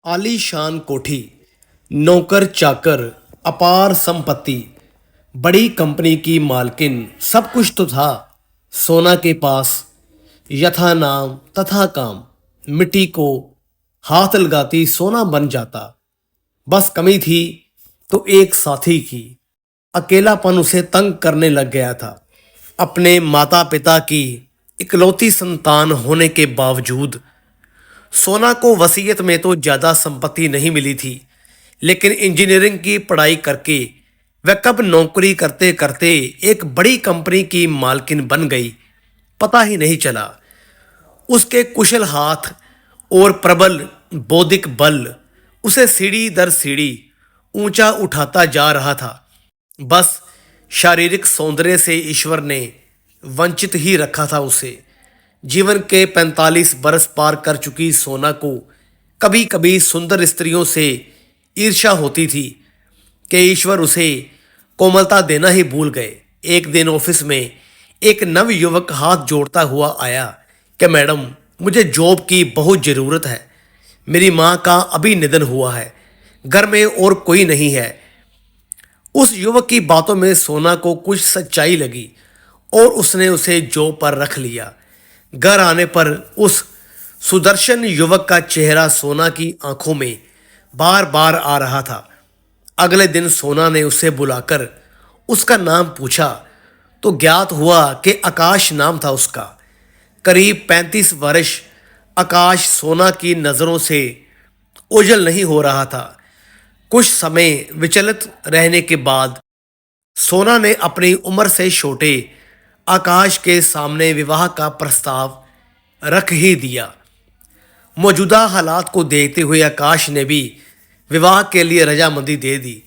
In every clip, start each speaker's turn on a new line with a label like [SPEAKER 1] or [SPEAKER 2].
[SPEAKER 1] आलीशान कोठी, नौकर चाकर, अपार संपत्ति, बड़ी कंपनी की मालकिन, सब कुछ तो था सोना के पास। यथा नाम तथा काम, मिट्टी को हाथ लगाती सोना बन जाता। बस कमी थी तो एक साथी की। अकेलापन उसे तंग करने लग गया था। अपने माता पिता की इकलौती संतान होने के बावजूद सोना को वसीयत में तो ज़्यादा संपत्ति नहीं मिली थी, लेकिन इंजीनियरिंग की पढ़ाई करके वह कब नौकरी करते करते एक बड़ी कंपनी की मालकिन बन गई, पता ही नहीं चला। उसके कुशल हाथ और प्रबल बौद्धिक बल उसे सीढ़ी दर सीढ़ी ऊंचा उठाता जा रहा था। बस शारीरिक सौंदर्य से ईश्वर ने वंचित ही रखा था उसे। जीवन के 45 बरस पार कर चुकी सोना को कभी कभी सुंदर स्त्रियों से ईर्ष्या होती थी कि ईश्वर उसे कोमलता देना ही भूल गए। एक दिन ऑफिस में एक नव युवक हाथ जोड़ता हुआ आया कि मैडम, मुझे जॉब की बहुत ज़रूरत है। मेरी माँ का अभी निधन हुआ है, घर में और कोई नहीं है। उस युवक की बातों में सोना को कुछ सच्चाई लगी और उसने उसे जॉब पर रख लिया। घर आने पर उस सुदर्शन युवक का चेहरा सोना की आंखों में बार बार आ रहा था। अगले दिन सोना ने उसे बुलाकर उसका नाम पूछा तो ज्ञात हुआ कि आकाश नाम था उसका। करीब 35 वर्ष आकाश सोना की नज़रों से ओझल नहीं हो रहा था। कुछ समय विचलित रहने के बाद सोना ने अपनी उम्र से छोटे आकाश के सामने विवाह का प्रस्ताव रख ही दिया। मौजूदा हालात को देखते हुए आकाश ने भी विवाह के लिए रजामंदी दे दी।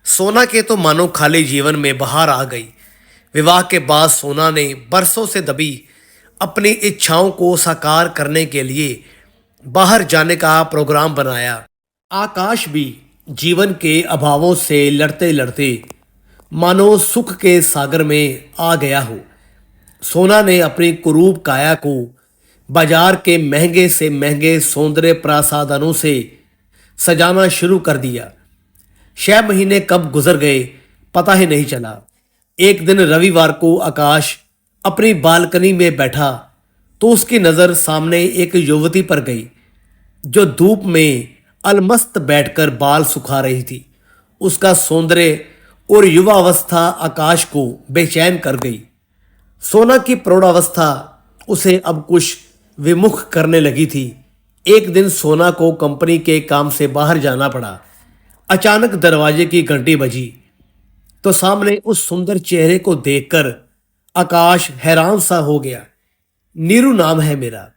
[SPEAKER 1] सोना के तो मानो खाली जीवन में बहार आ गई। विवाह के बाद सोना ने बरसों से दबी अपनी इच्छाओं को साकार करने के लिए बाहर जाने का प्रोग्राम बनाया। आकाश भी जीवन के अभावों से लड़ते लड़ते मानो सुख के सागर में आ गया हो। सोना ने अपनी कुरूप काया को बाजार के महंगे से महंगे सौंदर्य प्रसाधनों से सजाना शुरू कर दिया। 6 महीने कब गुजर गए पता ही नहीं चला। एक दिन रविवार को आकाश अपनी बालकनी में बैठा तो उसकी नज़र सामने एक युवती पर गई जो धूप में अलमस्त बैठकर बाल सुखा रही थी। उसका सौंदर्य और युवावस्था आकाश को बेचैन कर गई। सोना की प्रौढ़ावस्था उसे अब कुछ विमुख करने लगी थी। एक दिन सोना को कंपनी के काम से बाहर जाना पड़ा। अचानक दरवाजे की घंटी बजी तो सामने उस सुंदर चेहरे को देखकर आकाश हैरान सा हो गया। नीरू नाम है मेरा,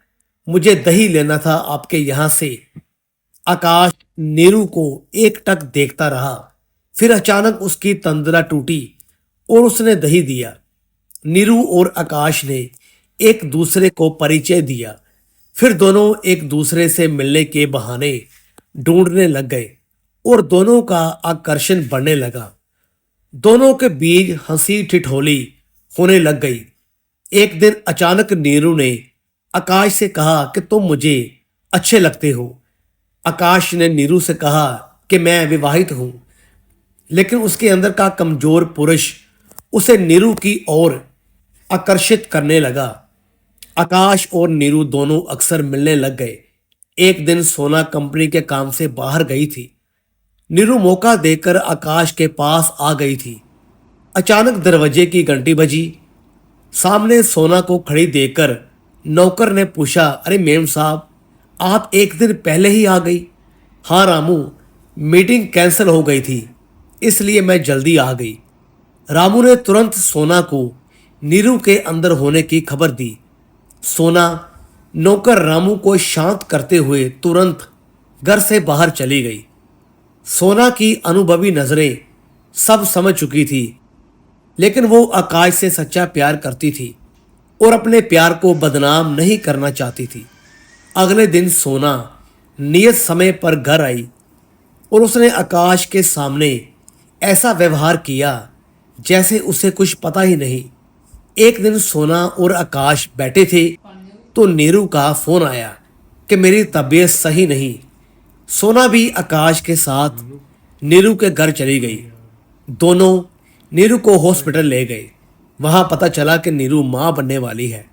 [SPEAKER 1] मुझे दही लेना था आपके यहाँ से। आकाश नीरू को एकटक देखता रहा। फिर अचानक उसकी तंद्रा टूटी और उसने दही दिया। नीरू और आकाश ने एक दूसरे को परिचय दिया। फिर दोनों एक दूसरे से मिलने के बहाने ढूंढने लग गए और दोनों का आकर्षण बढ़ने लगा। दोनों के बीच हंसी ठिठोली होने लग गई। एक दिन अचानक नीरू ने आकाश से कहा कि तुम मुझे अच्छे लगते हो। आकाश ने नीरू से कहा कि मैं विवाहित हूँ, लेकिन उसके अंदर का कमजोर पुरुष उसे नीरू की ओर आकर्षित करने लगा। आकाश और नीरू दोनों अक्सर मिलने लग गए। एक दिन सोना कंपनी के काम से बाहर गई थी। नीरू मौका देकर आकाश के पास आ गई थी। अचानक दरवाजे की घंटी बजी। सामने सोना को खड़ी देखकर नौकर ने पूछा, अरे मेम साहब, आप एक दिन पहले ही आ गई। हाँ रामू, मीटिंग कैंसिल हो गई थी, इसलिए मैं जल्दी आ गई। रामू ने तुरंत सोना को नीरू के अंदर होने की खबर दी। सोना नौकर रामू को शांत करते हुए तुरंत घर से बाहर चली गई। सोना की अनुभवी नजरें सब समझ चुकी थी, लेकिन वो आकाश से सच्चा प्यार करती थी और अपने प्यार को बदनाम नहीं करना चाहती थी। अगले दिन सोना नियत समय पर घर आई और उसने आकाश के सामने ऐसा व्यवहार किया जैसे उसे कुछ पता ही नहीं। एक दिन सोना और आकाश बैठे थे तो नीरू का फोन आया कि मेरी तबीयत सही नहीं। सोना भी आकाश के साथ नीरू के घर चली गई। दोनों नीरू को हॉस्पिटल ले गए। वहां पता चला कि नीरू मां बनने वाली है।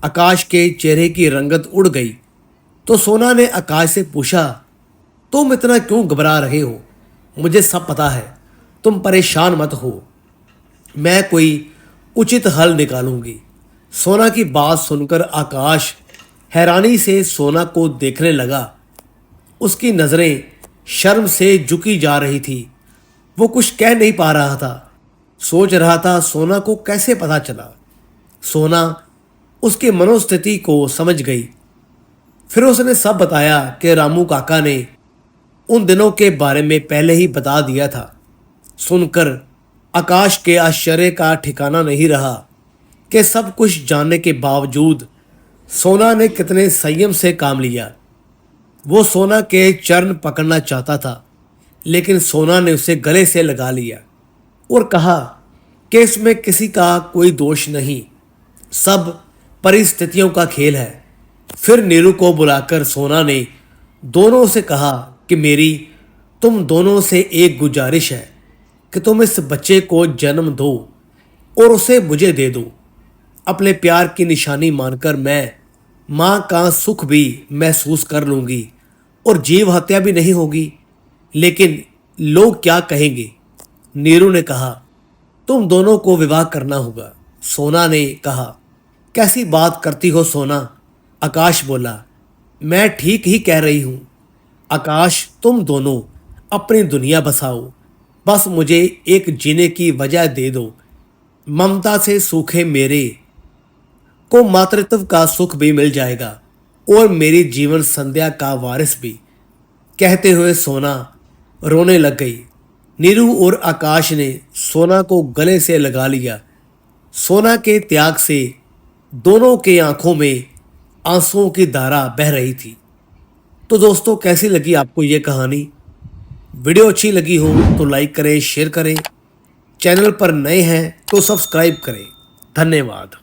[SPEAKER 1] आकाश के चेहरे की रंगत उड़ गई तो सोना ने आकाश से पूछा, तुम इतना क्यों घबरा रहे हो? मुझे सब पता है, तुम परेशान मत हो, मैं कोई उचित हल निकालूंगी। सोना की बात सुनकर आकाश हैरानी से सोना को देखने लगा। उसकी नज़रें शर्म से झुकी जा रही थी। वो कुछ कह नहीं पा रहा था। सोच रहा था सोना को कैसे पता चला। सोना उसकी मनोस्थिति को समझ गई। फिर उसने सब बताया कि रामू काका ने उन दिनों के बारे में पहले ही बता दिया था। सुनकर आकाश के आश्चर्य का ठिकाना नहीं रहा कि सब कुछ जानने के बावजूद सोना ने कितने संयम से काम लिया। वो सोना के चरण पकड़ना चाहता था, लेकिन सोना ने उसे गले से लगा लिया और कहा कि इसमें किसी का कोई दोष नहीं, सब परिस्थितियों का खेल है। फिर नीरू को बुलाकर सोना ने दोनों से कहा कि मेरी तुम दोनों से एक गुजारिश है कि तुम इस बच्चे को जन्म दो और उसे मुझे दे दो। अपने प्यार की निशानी मानकर मैं माँ का सुख भी महसूस कर लूँगी और जीव हत्या भी नहीं होगी। लेकिन लोग क्या कहेंगे? नीरू ने कहा, तुम दोनों को विवाह करना होगा। सोना ने कहा, कैसी बात करती हो सोना? आकाश बोला, मैं ठीक ही कह रही हूँ। आकाश, तुम दोनों अपनी दुनिया बसाओ, बस मुझे एक जीने की वजह दे दो। ममता से सूखे मेरे को मातृत्व का सुख भी मिल जाएगा और मेरी जीवन संध्या का वारिस भी। कहते हुए सोना रोने लग गई। नीरू और आकाश ने सोना को गले से लगा लिया। सोना के त्याग से दोनों के आंखों में आंसुओं की धारा बह रही थी। तो दोस्तों, कैसी लगी आपको ये कहानी? वीडियो अच्छी लगी हो तो लाइक करें, शेयर करें। चैनल पर नए हैं तो सब्सक्राइब करें। धन्यवाद।